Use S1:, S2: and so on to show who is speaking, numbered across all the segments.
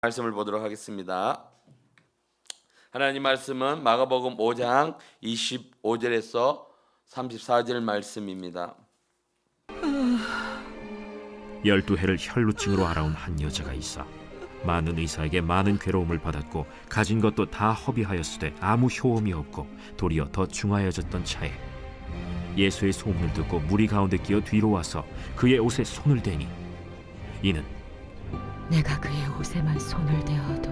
S1: 말씀을 보도록 하겠습니다. 하나님 말씀은 마가복음 5장 25절에서 34절 말씀입니다.
S2: 12해를 혈루증으로 앓아온 한 여자가 있어 많은 의사에게 많은 괴로움을 받았고 가진 것도 다 허비하였으되 아무 효험이 없고 도리어 더 중하여졌던 차에 예수의 소문을 듣고 무리 가운데 끼어 뒤로 와서 그의 옷에 손을 대니 이는
S3: 내가 그의 옷에만 손을 대어도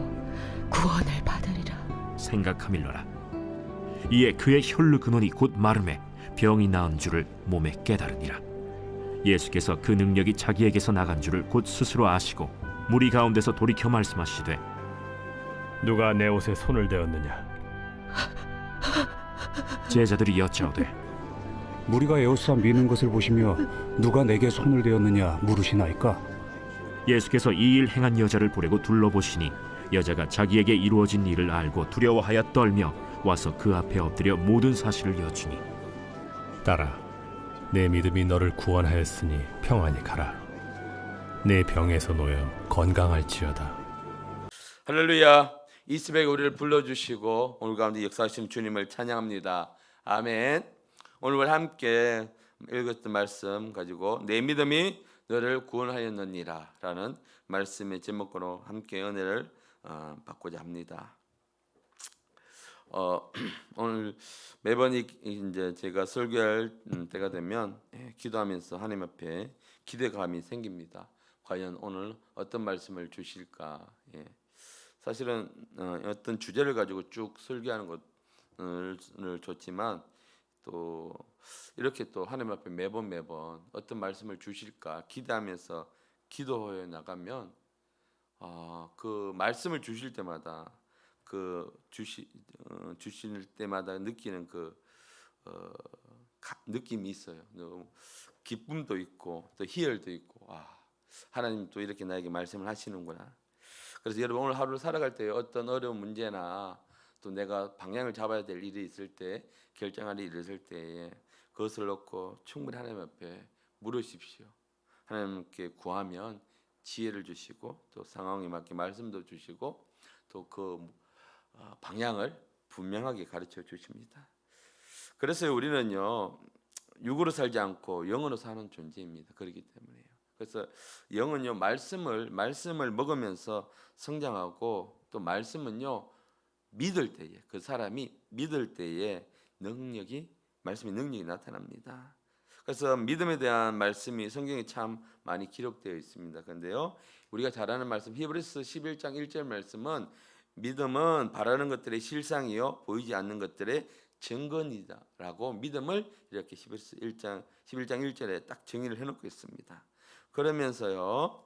S3: 구원을 받으리라.
S2: 생각함일러라. 이에 그의 혈루 근원이 곧 마름에 병이 나은 줄을 몸에 깨달으니라. 예수께서 그 능력이 자기에게서 나간 줄을 곧 스스로 아시고 무리 가운데서 돌이켜 말씀하시되
S4: 누가 내 옷에 손을 대었느냐?
S2: 제자들이 여짜오되
S5: 무리가 에워싸 미는 것을 보시며 누가 내게 손을 대었느냐 물으시나이까?
S2: 예수께서 이 일 행한 여자를 보려고 둘러보시니 여자가 자기에게 이루어진 일을 알고 두려워하여 떨며 와서 그 앞에 엎드려 모든 사실을 여쭈니
S4: 딸아, 내 믿음이 너를 구원하였으니 평안히 가라. 내 병에서 놓여 건강할지어다.
S1: 할렐루야. 이 새벽에 우리를 불러주시고 오늘 가운데 역사하신 주님을 찬양합니다. 아멘. 오늘 함께 읽었던 말씀 가지고 내 믿음이 너를 구원하였느니라 라는 말씀의 제목으로 함께 은혜를 받고자 합니다. 오늘 매번 이제 제가 설교할 때가 되면 기도하면서 하나님 앞에 기대감이 생깁니다. 과연 오늘 어떤 말씀을 주실까? 사실은 어떤 주제를 가지고 쭉 설교하는 것을 좋지만 또 이렇게 또 하나님 앞에 매번 어떤 말씀을 주실까 기대하면서 기도해 나가면 그 말씀을 주실 때마다 주실 때마다 느끼는 느낌이 있어요. 기쁨도 있고 또 희열도 있고 하나님 또 이렇게 나에게 말씀을 하시는구나. 그래서 여러분 오늘 하루를 살아갈 때 어떤 어려운 문제나 또 내가 방향을 잡아야 될 일이 있을 때 결정할 일이 있을 때에 그것을 놓고 충분히 하나님 앞에 물으십시오. 하나님께 구하면 지혜를 주시고 또 상황에 맞게 말씀도 주시고 또 그 방향을 분명하게 가르쳐 주십니다. 그래서 우리는요 육으로 살지 않고 영으로 사는 존재입니다. 그렇기 때문에요. 그래서 영은요 말씀을 먹으면서 성장하고 또 말씀은요 믿을 때에 그 사람이 믿을 때에 말씀의 능력이 나타납니다. 그래서 믿음에 대한 말씀이 성경에 참 많이 기록되어 있습니다. 그런데요 우리가 잘 아는 말씀 히브리서 11장 1절 말씀은 믿음은 바라는 것들의 실상이요 보이지 않는 것들의 증거이다라고 믿음을 이렇게 히브리서 11장 1절에 딱 정의를 해놓고 있습니다. 그러면서요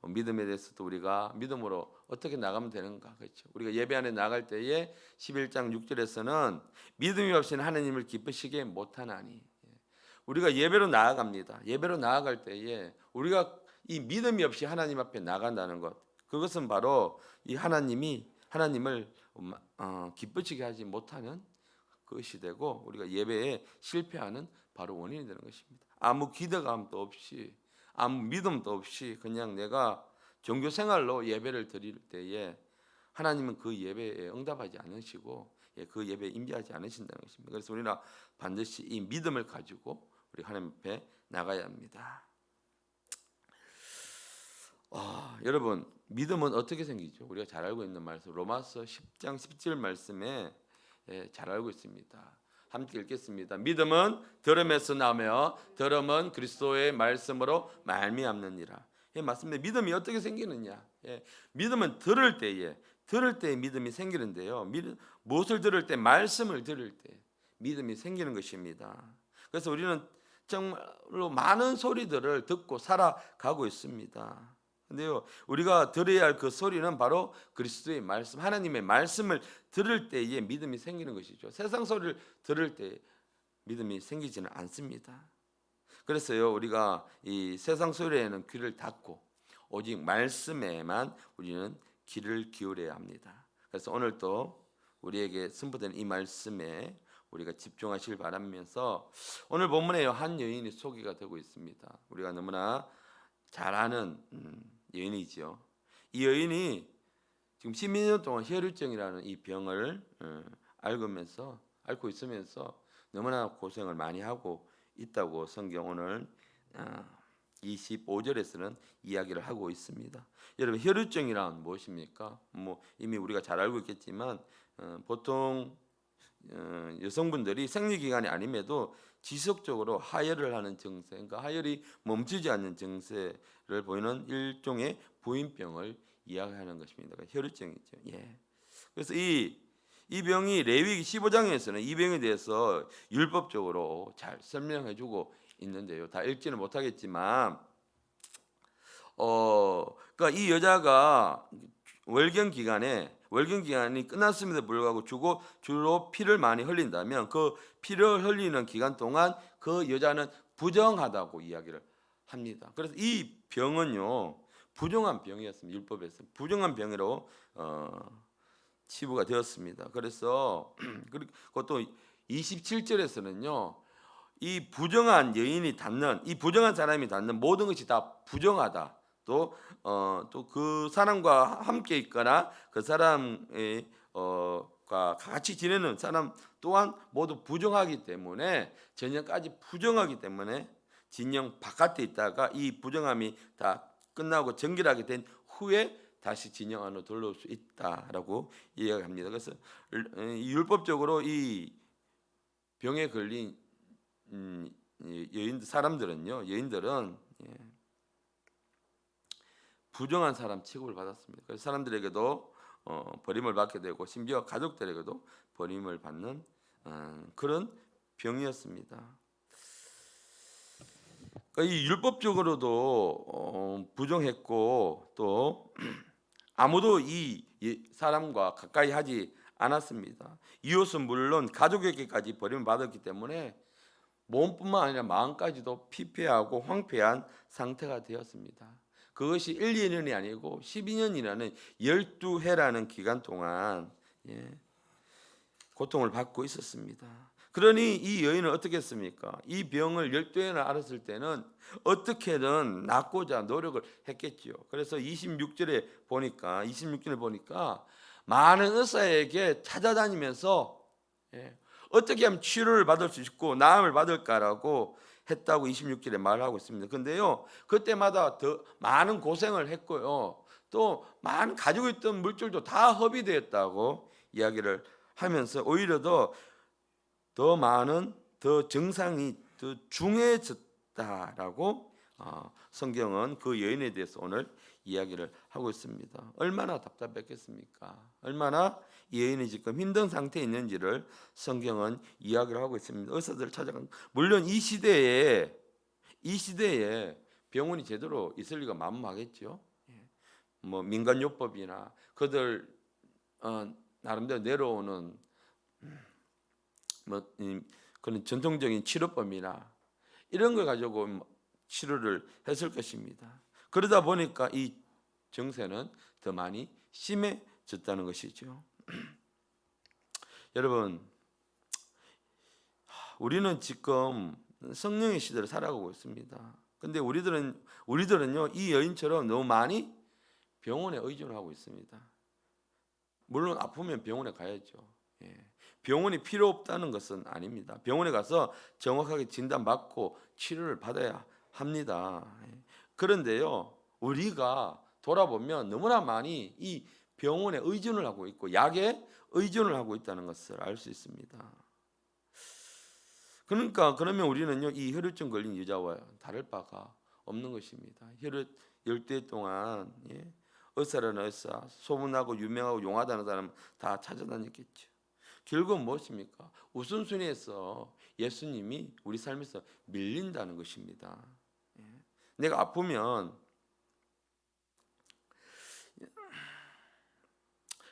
S1: 믿음에 대해서도 우리가 믿음으로 어떻게 나가면 되는가, 그렇죠? 우리가 예배 안에 나갈 때에 11장 6절에서는 믿음이 없이는 하나님을 기쁘시게 못하나니, 우리가 예배로 나아갑니다. 예배로 나아갈 때에 우리가 이 믿음이 없이 하나님 앞에 나간다는 것, 그것은 바로 이 하나님을 기쁘시게 하지 못하는 것이 되고 우리가 예배에 실패하는 바로 원인이 되는 것입니다. 아무 기대감도 없이 아무 믿음도 없이 그냥 내가 종교 생활로 예배를 드릴 때에 하나님은 그 예배에 응답하지 않으시고 그 예배에 임재하지 않으신다는 것입니다. 그래서 우리는 반드시 이 믿음을 가지고 우리 하나님 앞에 나가야 합니다. 여러분 믿음은 어떻게 생기죠? 우리가 잘 알고 있는 말씀 로마서 10장 10절 말씀에 잘 알고 있습니다. 함께 읽겠습니다. 믿음은 들음에서 나며 들음은 그리스도의 말씀으로 말미암느니라. 맞습니다. 믿음이 어떻게 생기느냐? 믿음은 들을 때에 믿음이 생기는데요. 무엇을 들을 때? 말씀을 들을 때 믿음이 생기는 것입니다. 그래서 우리는 정말로 많은 소리들을 듣고 살아가고 있습니다. 근데요, 우리가 들어야 할 그 소리는 바로 그리스도의 말씀, 하나님의 말씀을 들을 때에 믿음이 생기는 것이죠. 세상 소리를 들을 때 믿음이 생기지는 않습니다. 그래서요, 우리가 이 세상 소리에는 귀를 닫고 오직 말씀에만 우리는 귀를 기울여야 합니다. 그래서 오늘도 우리에게 선포된 이 말씀에 우리가 집중하실 바라면서 오늘 본문에 한 여인이 소개가 되고 있습니다. 우리가 너무나 잘 아는 여인이죠. 이 여인이 지금 12년 동안 혈루증이라는 이 병을 앓고 있으면서 너무나 고생을 많이 하고 있다고 성경 오늘 25절에서는 이야기를 하고 있습니다. 여러분, 혈루증이란 무엇입니까? 이미 우리가 잘 알고 있겠지만 보통 여성분들이 생리기간이 아님에도 지속적으로 하혈을 하는 증세, 그러니까 하혈이 멈추지 않는 증세를 보이는 일종의 부인병을 이야기하는 것입니다. 그러니까 혈루증이죠. 예. 그래서 이 병이 레위기 15장에서는 이 병에 대해서 율법적으로 잘 설명해주고 있는데요. 다 읽지는 못하겠지만, 그러니까 이 여자가 월경 기간이 끝났음에도 불구하고 주로 피를 많이 흘린다면 그 피를 흘리는 기간 동안 그 여자는 부정하다고 이야기를 합니다. 그래서 이 병은요 부정한 병이었습니다. 율법에서 부정한 병으로 치부가 되었습니다. 그래서 그것도 27절에서는요 이 부정한 여인이 닿는, 이 부정한 사람이 닿는 모든 것이 다 부정하다. 또 그 사람과 함께 있거나 그 사람의 같이 지내는 사람 또한 모두 부정하기 때문에, 전형까지 부정하기 때문에 진영 바깥에 있다가 이 부정함이 다 끝나고 정결하게 된 후에 다시 진영 안으로 들어올 수 있다라고 이야기합니다. 그래서 율법적으로 이 병에 걸린 여인들은 부정한 사람 취급을 받았습니다. 그래서 사람들에게도 버림을 받게 되고 심지어 가족들에게도 버림을 받는 그런 병이었습니다. 그러니까 이 율법적으로도 부정했고 또 아무도 이 사람과 가까이 하지 않았습니다. 이웃은 물론 가족에게까지 버림을 받았기 때문에 몸뿐만 아니라 마음까지도 피폐하고 황폐한 상태가 되었습니다. 그것이 1, 2년이 아니고 12년이라는 12해라는 기간 동안 고통을 받고 있었습니다. 그러니 이 여인은 어떻게 했습니까? 이 병을 12해나 앓았을 때는 어떻게든 낫고자 노력을 했겠지요. 그래서 26절에 보니까 많은 의사에게 찾아다니면서 어떻게 하면 치료를 받을 수 있고 나음을 받을까라고 했다고 26절에 말하고 있습니다. 근데요, 그때마다 더 많은 고생을 했고요, 또 많은 가지고 있던 물질도 다 허비되었다고 이야기를 하면서 오히려 더 많은 증상이 더 중해졌다라고 성경은 그 여인에 대해서 오늘 이야기를 하고 있습니다. 얼마나 답답했겠습니까? 얼마나 이 여인이 지금 힘든 상태에 있는지를 성경은 이야기를 하고 있습니다. 의사들을 찾아간, 물론 이 시대에 병원이 제대로 있을 리가 만무하겠죠. 민간요법이나 그들 나름대로 내려오는 그런 전통적인 치료법이나 이런 걸 가지고 치료를 했을 것입니다. 그러다 보니까 이 증세는 더 많이 심해졌다는 것이죠. 여러분, 우리는 지금 성령의 시대를 살아가고 있습니다. 근데 우리들은요 이 여인처럼 너무 많이 병원에 의존을 하고 있습니다. 물론 아프면 병원에 가야죠. 병원이 필요 없다는 것은 아닙니다. 병원에 가서 정확하게 진단받고 치료를 받아야 합니다. 그런데요, 우리가 돌아보면 너무나 많이 이 병원에 의존을 하고 있고 약에 의존을 하고 있다는 것을 알 수 있습니다. 그러면 우리는요 이 혈루증 걸린 여자와 다를 바가 없는 것입니다. 혈루 12해 동안 의사라는 의사, 소문나고 유명하고 용하다는 사람 다 찾아다녔겠죠. 결국은 무엇입니까? 우선순위에서 예수님이 우리 삶에서 밀린다는 것입니다. 내가 아프면,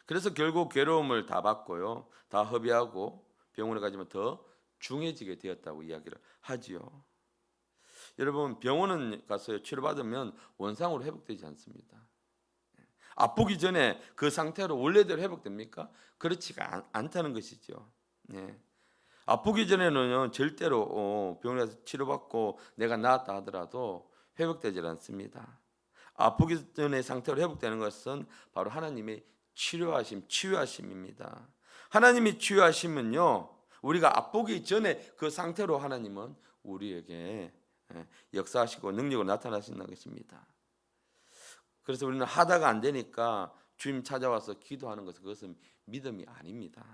S1: 그래서 결국 괴로움을 다 받고요, 다 허비하고 병원에 가지만 더 중해지게 되었다고 이야기를 하지요. 여러분, 병원은 가서 치료받으면 원상으로 회복되지 않습니다. 아프기 전에 그 상태로 원래대로 회복됩니까? 그렇지가 않다는 것이죠. 아프기 전에는요 절대로 병원에 가서 치료받고 내가 나았다 하더라도 회복되지 않습니다. 아프기 전의 상태로 회복되는 것은 바로 하나님의 치유하심입니다. 하나님이 치유하심은요, 우리가 아프기 전에 그 상태로 하나님은 우리에게 역사하시고 능력으로 나타나신다는 것입니다. 그래서 우리는 하다가 안 되니까 주님 찾아와서 기도하는 것은 그것은 믿음이 아닙니다.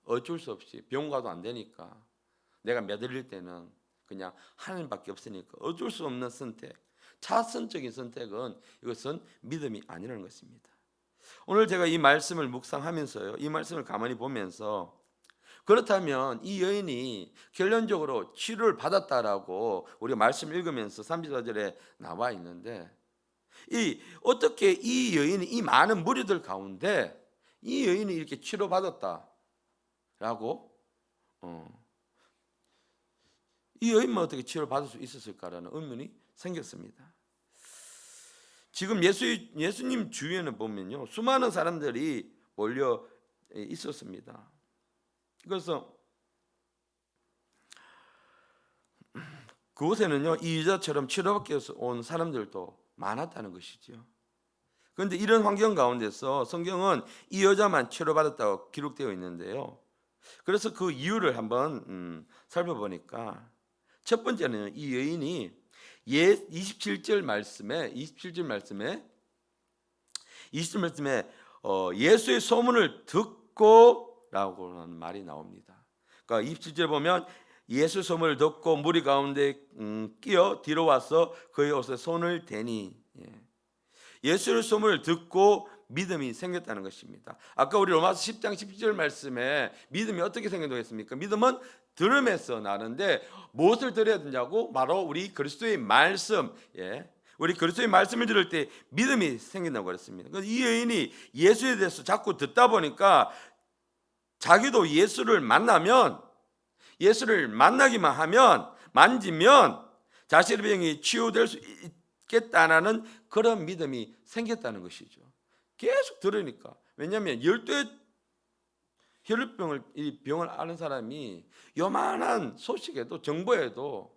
S1: 어쩔 수 없이 병원 가도 안 되니까 내가 매달릴 때는 그냥 하나님밖에 없으니까 어쩔 수 없는 선택, 차선적인 선택은 이것은 믿음이 아니라는 것입니다. 오늘 제가 이 말씀을 묵상하면서요, 이 말씀을 가만히 보면서 그렇다면 이 여인이 결론적으로 치료를 받았다라고 우리가 말씀 읽으면서 34절에 나와 있는데, 어떻게 이 여인이 이 많은 무리들 가운데 이 여인이 이렇게 치료받았다라고 이 여인만 어떻게 치료받을 수 있었을까라는 의문이 생겼습니다. 지금 예수님 주위에는 보면요, 수많은 사람들이 몰려 있었습니다. 그래서 그곳에는요, 이 여자처럼 치료받기 위해서 온 사람들도 많았다는 것이죠. 그런데 이런 환경 가운데서 성경은 이 여자만 치료받았다고 기록되어 있는데요. 그래서 그 이유를 한번 살펴보니까 첫 번째는 이 여인이 27절 말씀에 예수의 소문을 듣고라고 하는 말이 나옵니다. 그러니까 27절 보면 예수 소문을 듣고 무리 가운데 끼어 뒤로 와서 그의 옷에 손을 대니, 예수의 소문을 듣고 믿음이 생겼다는 것입니다. 아까 우리 로마서 10장 12절 말씀에 믿음이 어떻게 생긴다고 했습니까? 믿음은 들음에서 나는데 무엇을 들어야 되냐고? 바로 우리 그리스도의 말씀, 우리 그리스도의 말씀을 들을 때 믿음이 생긴다고 그랬습니다. 그래서 이 여인이 예수에 대해서 자꾸 듣다 보니까 자기도 예수를 만나기만 하면, 만지면 자신의 병이 치유될 수 있겠다는 그런 믿음이 생겼다는 것이죠. 계속 들으니까. 왜냐하면 12의 혈루병을, 이 병을 앓는 사람이 요만한 소식에도, 정보에도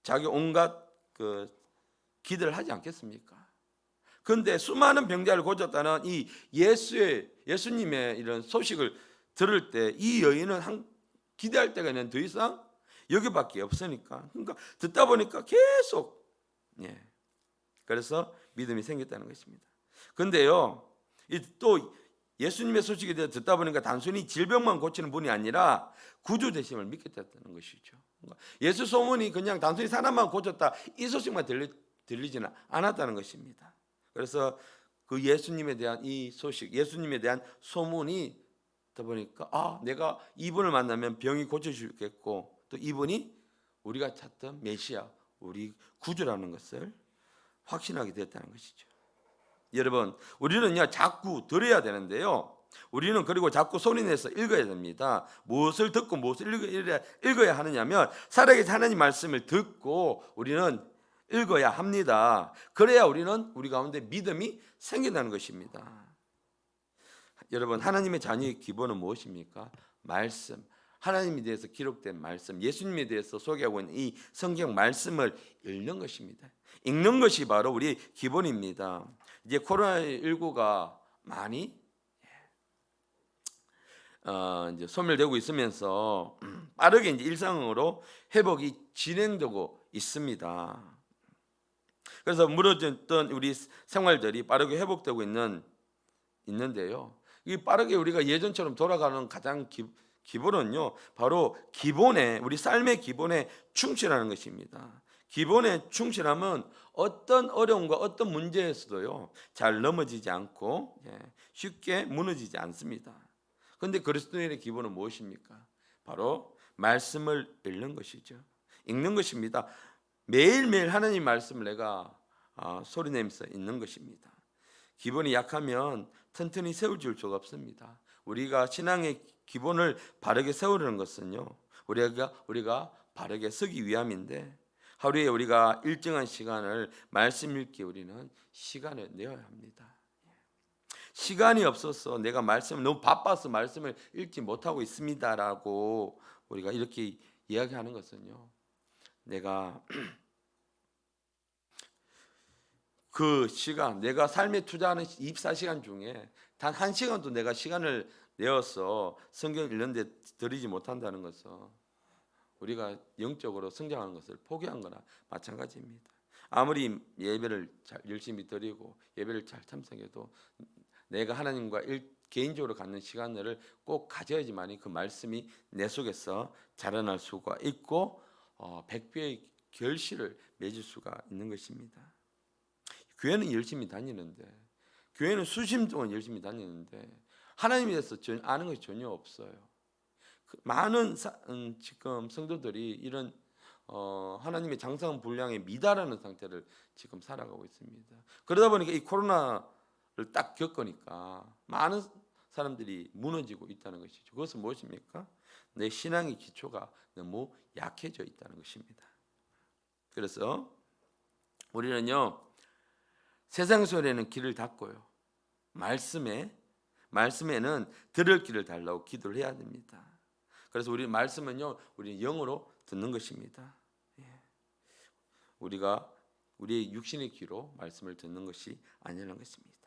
S1: 자기 온갖 그 기대를 하지 않겠습니까? 그런데 수많은 병자를 고쳤다는 이 예수님의 이런 소식을 들을 때 이 여인은 기대할 때가 있는 더 이상 여기밖에 없으니까, 그러니까 듣다 보니까 계속, 그래서 믿음이 생겼다는 것입니다. 그런데요, 또 예수님의 소식에 대해 듣다 보니까 단순히 질병만 고치는 분이 아니라 구주 되심을 믿게 됐다는 것이죠. 예수 소문이 그냥 단순히 사람만 고쳤다 이 소식만 들리지는 않았다는 것입니다. 그래서 그 예수님에 대한 이 소식, 예수님에 대한 소문이 듣다 보니까 내가 이분을 만나면 병이 고쳐지겠고, 또 이분이 우리가 찾던 메시아, 우리 구주라는 것을 확신하게 됐다는 것이죠. 여러분, 우리는요 자꾸 들어야 되는데요, 우리는 그리고 자꾸 소리내서 읽어야 됩니다. 무엇을 듣고 무엇을 읽어야 하느냐면, 살아계신 하나님 말씀을 듣고 우리는 읽어야 합니다. 그래야 우리는 우리 가운데 믿음이 생긴다는 것입니다. 여러분, 하나님의 자녀의 기본은 무엇입니까? 말씀, 하나님에 대해서 기록된 말씀, 예수님에 대해서 소개하고 있는 이 성경 말씀을 읽는 것입니다. 읽는 것이 바로 우리 기본입니다. 이제 코로나19가 많이 이제 소멸되고 있으면서 빠르게 이제 일상으로 회복이 진행되고 있습니다. 그래서 무너졌던 우리 생활들이 빠르게 회복되고 있는데요. 이 빠르게 우리가 예전처럼 돌아가는 가장 기본은요, 바로 우리 삶의 기본에 충실하는 것입니다. 기본에 충실하면 어떤 어려움과 어떤 문제에서도요 잘 넘어지지 않고 쉽게 무너지지 않습니다. 그런데 그리스도인의 기본은 무엇입니까? 바로 말씀을 읽는 것이죠. 읽는 것입니다. 매일매일 하나님 말씀을 내가 소리내면서 읽는 것입니다. 기본이 약하면 튼튼히 세워질 수가 없습니다. 우리가 신앙의 기본을 바르게 세우려는 것은요, 우리가 바르게 서기 위함인데, 하루에 우리가 일정한 시간을 말씀 읽기 우리는 시간을 내어야 합니다. 시간이 없어서 내가 너무 바빠서 말씀을 읽지 못하고 있습니다라고 우리가 이렇게 이야기하는 것은요, 내가 그 시간, 내가 삶에 투자하는 24시간 중에 단 1시간도 내가 시간을 내어서 성경 읽는데 들이지 못한다는 것은 우리가 영적으로 성장하는 것을 포기한 거나 마찬가지입니다. 아무리 예배를 잘 열심히 드리고 예배를 잘 참석해도 내가 하나님과 개인적으로 갖는 시간을 꼭 가져야지만 그 말씀이 내 속에서 자라날 수가 있고 백배의 결실을 맺을 수가 있는 것입니다. 교회는 열심히 다니는데, 교회는 수십 동안 열심히 다니는데 하나님에 대해서 아는 것이 전혀 없어요. 많은 지금 성도들이 이런 하나님의 장성 분량에 미달하는 상태를 지금 살아가고 있습니다. 그러다 보니까 이 코로나를 딱 겪으니까 많은 사람들이 무너지고 있다는 것이죠. 그것은 무엇입니까? 내 신앙의 기초가 너무 약해져 있다는 것입니다. 그래서 우리는요, 세상 소리에는 귀를 닫고요, 말씀에는 들을 귀를 달라고 기도를 해야 됩니다. 그래서 우리 말씀은요, 우리 영으로 듣는 것입니다. 우리가 우리의 육신의 귀로 말씀을 듣는 것이 아니라는 것입니다.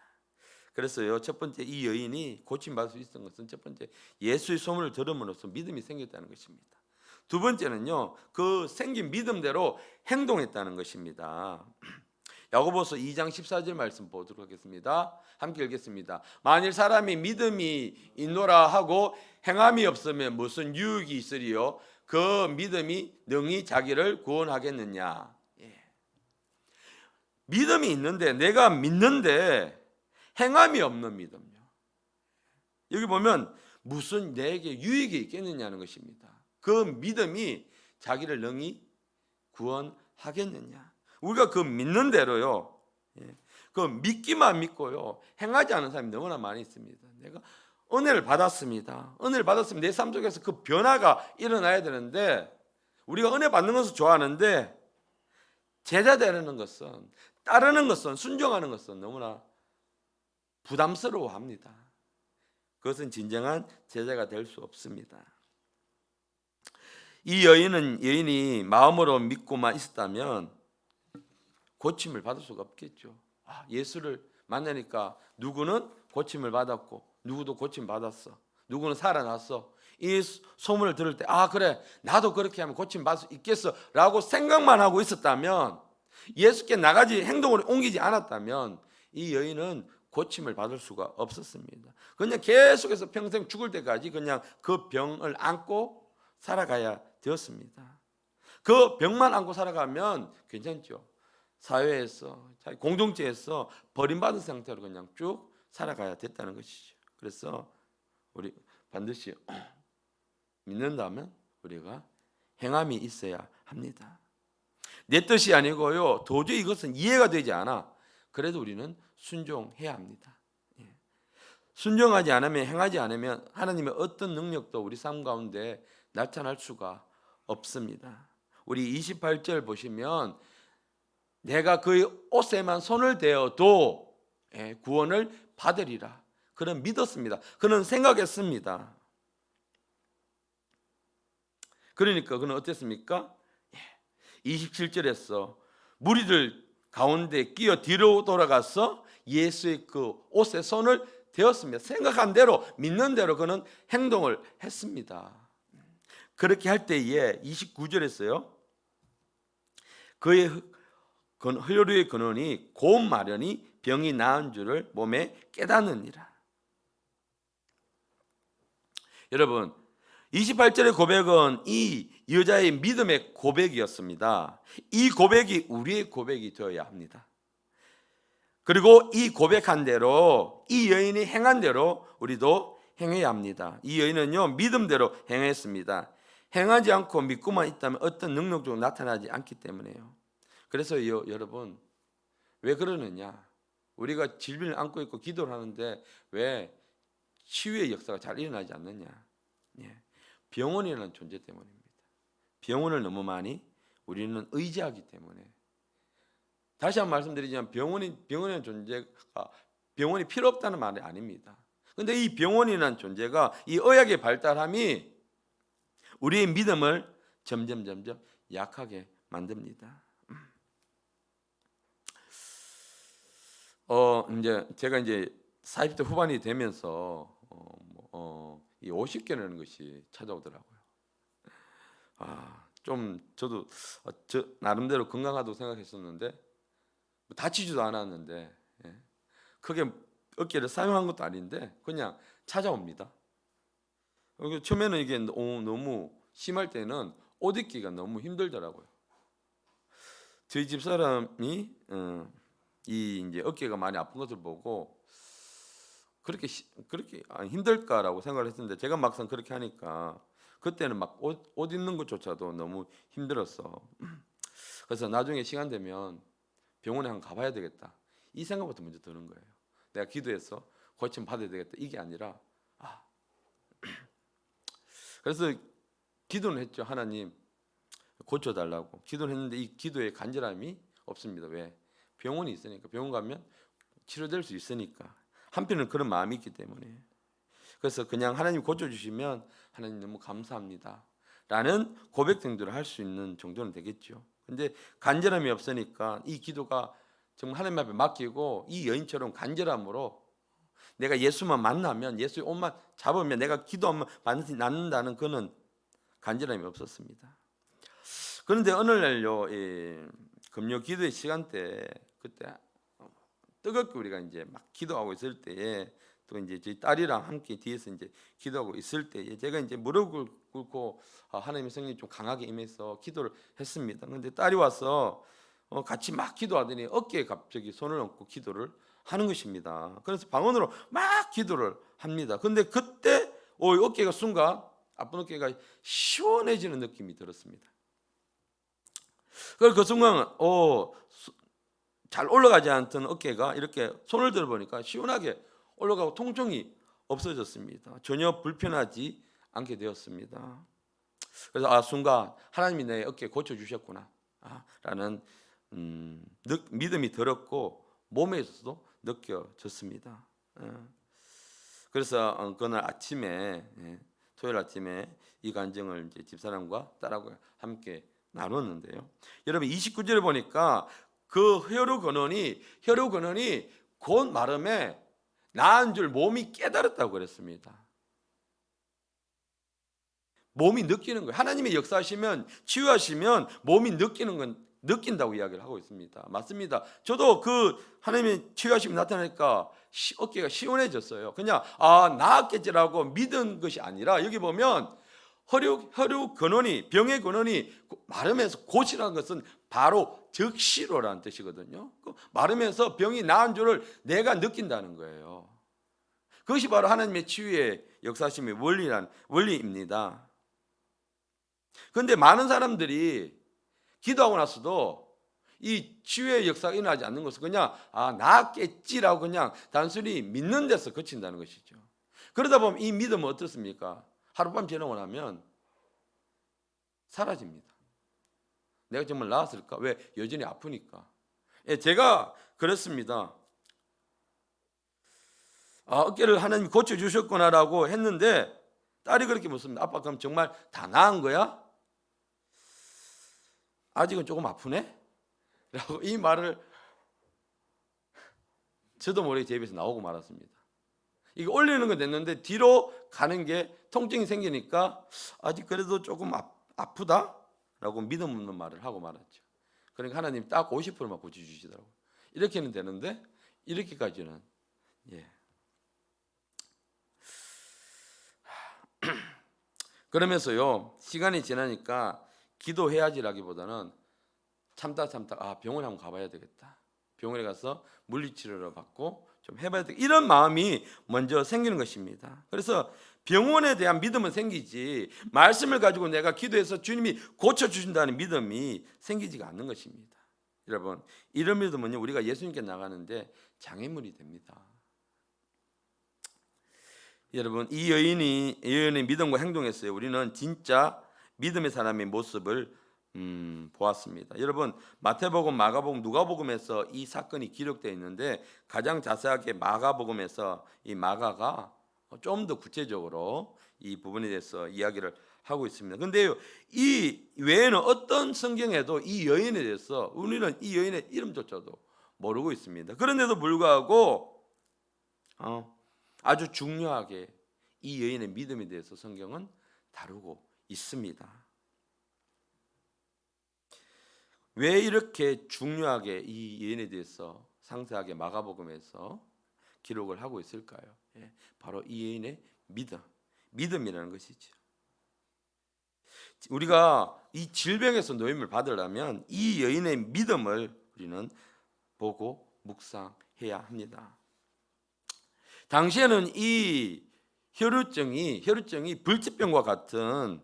S1: 그래서요, 첫 번째 이 여인이 고침받을 수 있었던 것은 첫 번째 예수의 소문을 들음으로써 믿음이 생겼다는 것입니다. 두 번째는요, 그 생긴 믿음대로 행동했다는 것입니다. 야고보서 2장 14절 말씀 보도록 하겠습니다. 함께 읽겠습니다. 만일 사람이 믿음이 있노라 하고 행함이 없으면 무슨 유익이 있으리요? 그 믿음이 능히 자기를 구원하겠느냐? 믿음이 있는데, 내가 믿는데 행함이 없는 믿음요. 여기 보면 무슨 내게 유익이 있겠느냐는 것입니다. 그 믿음이 자기를 능히 구원하겠느냐? 우리가 그 믿는 대로요, 그 믿기만 믿고요, 행하지 않은 사람이 너무나 많이 있습니다. 내가 은혜를 받았습니다. 은혜를 받았으면 내 삶 속에서 그 변화가 일어나야 되는데, 우리가 은혜 받는 것을 좋아하는데 제자 되는 것은, 따르는 것은, 순종하는 것은 너무나 부담스러워합니다. 그것은 진정한 제자가 될 수 없습니다. 이 여인이 마음으로 믿고만 있었다면 고침을 받을 수가 없겠죠. 예수를 만나니까 누구는 고침을 받았고 누구도 고침 받았어. 누구는 살아났어. 이 소문을 들을 때 그래, 나도 그렇게 하면 고침 받을 수 있겠어 라고 생각만 하고 있었다면, 예수께 나가지 행동을 옮기지 않았다면 이 여인은 고침을 받을 수가 없었습니다. 그냥 계속해서 평생 죽을 때까지 그냥 그 병을 안고 살아가야 되었습니다. 그 병만 안고 살아가면 괜찮죠. 사회에서, 공동체에서 버림받은 상태로 그냥 쭉 살아가야 됐다는 것이죠. 그래서 우리 반드시 믿는다면 우리가 행함이 있어야 합니다. 내 뜻이 아니고요, 도저히 이것은 이해가 되지 않아. 그래도 우리는 순종해야 합니다. 순종하지 않으면, 행하지 않으면 하나님의 어떤 능력도 우리 삶 가운데 나타날 수가 없습니다. 우리 28절 보시면 내가 그의 옷에만 손을 대어도 구원을 받으리라. 그는 믿었습니다. 그는 생각했습니다. 그러니까 그는 어땠습니까? 27절에서 무리들 가운데 끼어 뒤로 돌아가서 예수의 그 옷에 손을 대었습니다. 생각한 대로, 믿는 대로 그는 행동을 했습니다. 그렇게 할 때에 29절에서요, 그의 혈류의 근원이 곧 마련이 병이 나은 줄을 몸에 깨닫느니라. 여러분, 28절의 고백은 이 여자의 믿음의 고백이었습니다. 이 고백이 우리의 고백이 되어야 합니다. 그리고 이 고백한 대로, 이 여인이 행한 대로 우리도 행해야 합니다. 이 여인은요, 믿음대로 행했습니다. 행하지 않고 믿고만 있다면 어떤 능력도 나타나지 않기 때문에요. 그래서 여러분, 왜 그러느냐? 우리가 질병을 안고 있고 기도를 하는데 왜 치유의 역사가 잘 일어나지 않느냐? 병원이라는 존재 때문입니다. 병원을 너무 많이 우리는 의지하기 때문에. 다시 한번 말씀드리지만 병원이라는 존재가 병원이 필요 없다는 말이 아닙니다. 그런데 이 병원이라는 존재가, 이 의학의 발달함이 우리의 믿음을 점점 약하게 만듭니다. 이제 제가 이제 40대 후반이 되면서 이 50개라는 것이 찾아오더라고요. 좀 저도 저 나름대로 건강하다고 생각했었는데 다치지도 않았는데 크게 어깨를 사용한 것도 아닌데 그냥 찾아옵니다. 처음에는 이게 너무 심할 때는 옷 입기가 너무 힘들더라고요. 저희 집 사람이 이 이제 어깨가 많이 아픈 것을 보고 그렇게 힘들까라고 생각을 했는데 제가 막상 그렇게 하니까 그때는 막 옷 입는 것조차도 너무 힘들었어. 그래서 나중에 시간 되면 병원에 한번 가봐야 되겠다 이 생각부터 먼저 드는 거예요. 내가 기도해서 고침 받아야 되겠다 이게 아니라 그래서 기도는 했죠. 하나님 고쳐달라고 기도를 했는데 이 기도에 간절함이 없습니다. 왜? 병원이 있으니까. 병원 가면 치료될 수 있으니까. 한편은 그런 마음이 있기 때문에. 그래서 그냥 하나님 고쳐주시면 하나님 너무 감사합니다 라는 고백 정도를 할 수 있는 정도는 되겠죠. 근데 간절함이 없으니까 이 기도가 정말 하나님 앞에 맡기고 이 여인처럼 간절함으로 내가 예수만 만나면 예수의 옷만 잡으면 내가 기도하면 반드시 낫는다는 그는 간절함이 없었습니다. 그런데 어느 날요 금요 기도의 시간대 그때 뜨겁게 우리가 이제 막 기도하고 있을 때에 또 이제 저희 딸이랑 함께 뒤에서 이제 기도하고 있을 때에 제가 이제 무릎을 꿇고 하나님의 성령이 좀 강하게 임해서 기도를 했습니다. 그런데 딸이 와서 같이 막 기도하더니 어깨에 갑자기 손을 얹고 기도를 하는 것입니다. 그래서 방언으로 막 기도를 합니다. 근데 그때 어깨가 순간 아픈 어깨가 시원해지는 느낌이 들었습니다. 그래서 그 순간 잘 올라가지 않던 어깨가 이렇게 손을 들어보니까 시원하게 올라가고 통증이 없어졌습니다. 전혀 불편하지 않게 되었습니다. 그래서 순간 하나님이 내 어깨 고쳐주셨구나 라는 믿음이 들었고 몸에서도 느껴졌습니다. 그래서 그날 아침에 토요일 아침에 이 간증을 이제 집사람과 딸하고 함께 나눴는데요. 여러분 29절에 보니까 그 혈루 근원이 곧 마름에 나은 줄 몸이 깨달았다고 그랬습니다. 몸이 느끼는 거예요. 하나님의 역사하시면 치유하시면 몸이 느낀다고 이야기를 하고 있습니다. 맞습니다. 저도 그 하나님의 치유하심이 나타나니까 어깨가 시원해졌어요. 그냥 나았겠지라고 믿은 것이 아니라 여기 보면 혈루 근원이 병의 근원이 마름에서 고치라는 것은 바로 적시로라는 뜻이거든요. 마름에서 병이 나은 줄을 내가 느낀다는 거예요. 그것이 바로 하나님의 치유의 역사심의 원리입니다. 그런데 많은 사람들이 기도하고 나서도 이 치유의 역사가 일어나지 않는 것은 그냥 나았겠지라고 그냥 단순히 믿는 데서 그친다는 것이죠. 그러다 보면 이 믿음은 어떻습니까? 하룻밤 지나고 나면 사라집니다. 내가 정말 나았을까? 왜? 여전히 아프니까. 제가 그랬습니다. 어깨를 하나님이 고쳐주셨구나라고 했는데 딸이 그렇게 묻습니다. 아빠 그럼 정말 다 나은 거야? 아직은 조금 아프네? 라고 이 말을 저도 모르게 제 입에서 나오고 말았습니다. 이거 올리는 건 됐는데 뒤로 가는 게 통증이 생기니까 아직 그래도 조금 아프다? 라고 믿음 없는 말을 하고 말았죠. 그러니까 하나님 딱 50%만 고쳐주시더라고요. 이렇게는 되는데 이렇게까지는 그러면서요 시간이 지나니까 기도해야지라기보다는 참다 병원에 한번 가봐야 되겠다. 병원에 가서 물리치료를 받고 좀 해봐야 되겠다. 이런 마음이 먼저 생기는 것입니다. 그래서 병원에 대한 믿음은 생기지 말씀을 가지고 내가 기도해서 주님이 고쳐주신다는 믿음이 생기지가 않는 것입니다. 여러분 이런 믿음은요 우리가 예수님께 나가는데 장애물이 됩니다. 여러분 이 여인의 믿음과 행동에서요 우리는 진짜 믿음의 사람의 모습을 보았습니다. 여러분 마태복음, 마가복음, 누가복음에서 이 사건이 기록되어 있는데 가장 자세하게 마가복음에서 이 마가가 좀 더 구체적으로 이 부분에 대해서 이야기를 하고 있습니다. 그런데요 이 외에는 어떤 성경에도 이 여인에 대해서 우리는 이 여인의 이름조차도 모르고 있습니다. 그런데도 불구하고 아주 중요하게 이 여인의 믿음에 대해서 성경은 다루고 있습니다. 왜 이렇게 중요하게 이 여인에 대해서 상세하게 마가복음에서 기록을 하고 있을까요? 바로 이 여인의 믿음이라는 것이죠. 우리가 이 질병에서 노임을 받으려면 이 여인의 믿음을 우리는 보고 묵상해야 합니다. 당시에는 이 혈루증이 불치병과 같은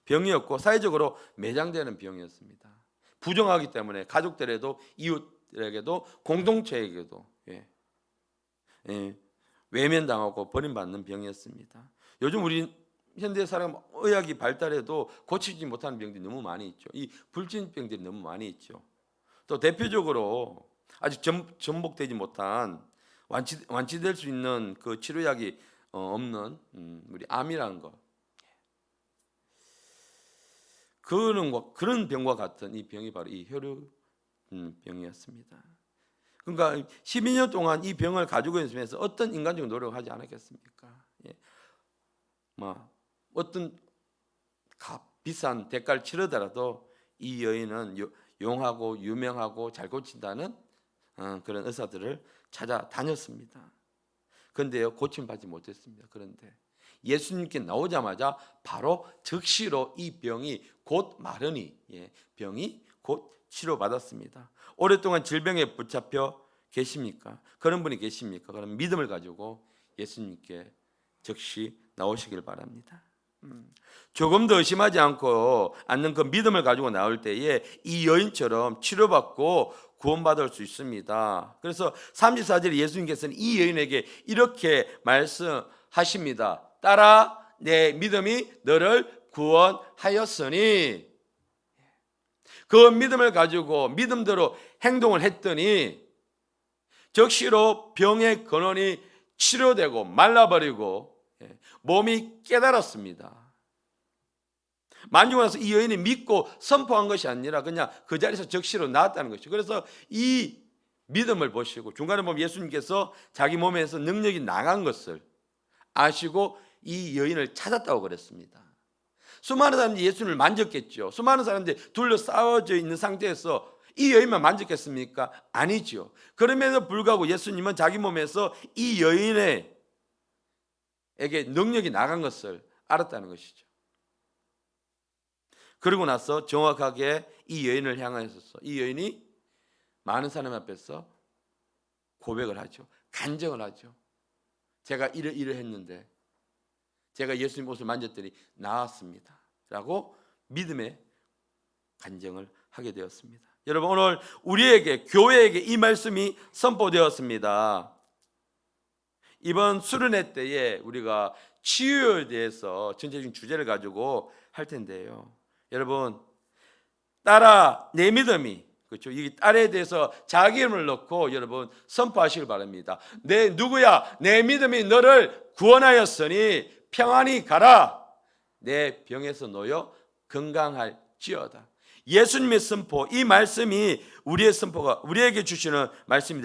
S1: 병이었고 사회적으로 매장되는 병이었습니다. 부정하기 때문에 가족들에도 이웃들에게도 공동체에게도 외면당하고 버림받는 병이었습니다. 요즘 우리 현대 사람 의학이 발달해도 고치지 못하는 병들이 너무 많이 있죠. 이 불치병들이 너무 많이 있죠. 또 대표적으로 아직 전복되지 못한 완치될 수 있는 그 치료약이 없는 우리 암이라는 것, 그런 병과 같은 이 병이 바로 이 혈루병이었습니다. 그러니까 12년 동안 이 병을 가지고 있으면서 어떤 인간적인 노력을 하지 않았겠습니까? 어떤 비싼 대가를 치르더라도 이 여인은 용하고 유명하고 잘 고친다는 그런 의사들을 찾아다녔습니다. 그런데요, 고침받지 못했습니다. 그런데 예수님께 나오자마자 바로 즉시로 이 병이 곧 마르니 병이 곧 치료받았습니다. 오랫동안 질병에 붙잡혀 계십니까? 그런 분이 계십니까? 그럼 믿음을 가지고 예수님께 즉시 나오시길 바랍니다. 조금 더 의심하지 않는 그 믿음을 가지고 나올 때에 이 여인처럼 치료받고 구원받을 수 있습니다. 그래서 34절에 예수님께서는 이 여인에게 이렇게 말씀하십니다. 딸아, 내 믿음이 너를 구원하였으니. 그 믿음을 가지고 믿음대로 행동을 했더니 즉시로 병의 근원이 치료되고 말라버리고 몸이 깨달았습니다. 만지고 나서 이 여인이 믿고 선포한 것이 아니라 그냥 그 자리에서 즉시로 나았다는 것이죠. 그래서 이 믿음을 보시고 중간에 보면 예수님께서 자기 몸에서 능력이 나간 것을 아시고 이 여인을 찾았다고 그랬습니다. 수많은 사람들이 예수님을 만졌겠죠. 수많은 사람들이 둘러싸여져 있는 상태에서 이 여인만 만졌겠습니까? 아니죠. 그럼에도 불구하고 예수님은 자기 몸에서 이 여인에게 능력이 나간 것을 알았다는 것이죠. 그러고 나서 정확하게 이 여인을 향하여서 이 여인이 많은 사람 앞에서 고백을 하죠. 간증을 하죠. 제가 이러했는데 제가 예수님 옷을 만졌더니 나았습니다 라고 믿음의 간증을 하게 되었습니다. 여러분, 오늘 우리에게 교회에게 이 말씀이 선포되었습니다. 이번 수련회 때에 우리가 치유에 대해서 전체적인 주제를 가지고 할 텐데요. 여러분, 딸아 내 믿음이, 그렇죠? 이 딸에 대해서 자기 이름을 넣고 여러분 선포하시길 바랍니다. 누구야? 내 믿음이 너를 구원하였으니 평안히 가라. 내 병에서 놓여 건강할지어다. 예수님의 선포, 이 말씀이 우리의 선포가 우리에게 주시는 말씀이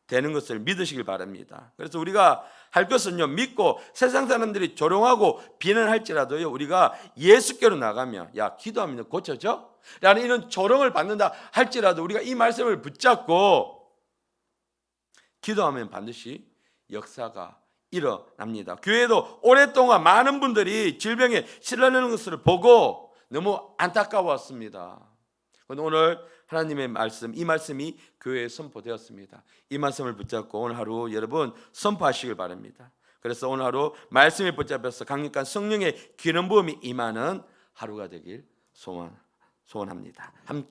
S1: 되는 것을 믿으시길 바랍니다. 그래서 우리가 할 것은요, 믿고 세상 사람들이 조롱하고 비난할지라도요, 우리가 예수께로 나가면 야, 기도하면 고쳐져? 라는 이런 조롱을 받는다 할지라도 우리가 이 말씀을 붙잡고 기도하면 반드시 역사가 일어납니다. 교회도 오랫동안 많은 분들이 질병에 시달리는 것을 보고 너무 안타까웠습니다. 그런데 오늘 하나님의 말씀, 이 말씀이 교회에 선포되었습니다. 이 말씀을 붙잡고 오늘 하루 여러분 선포하시길 바랍니다. 그래서 오늘 하루 말씀에 붙잡혀서 강력한 성령의 기름 부음이 임하는 하루가 되길 소원합니다. 함께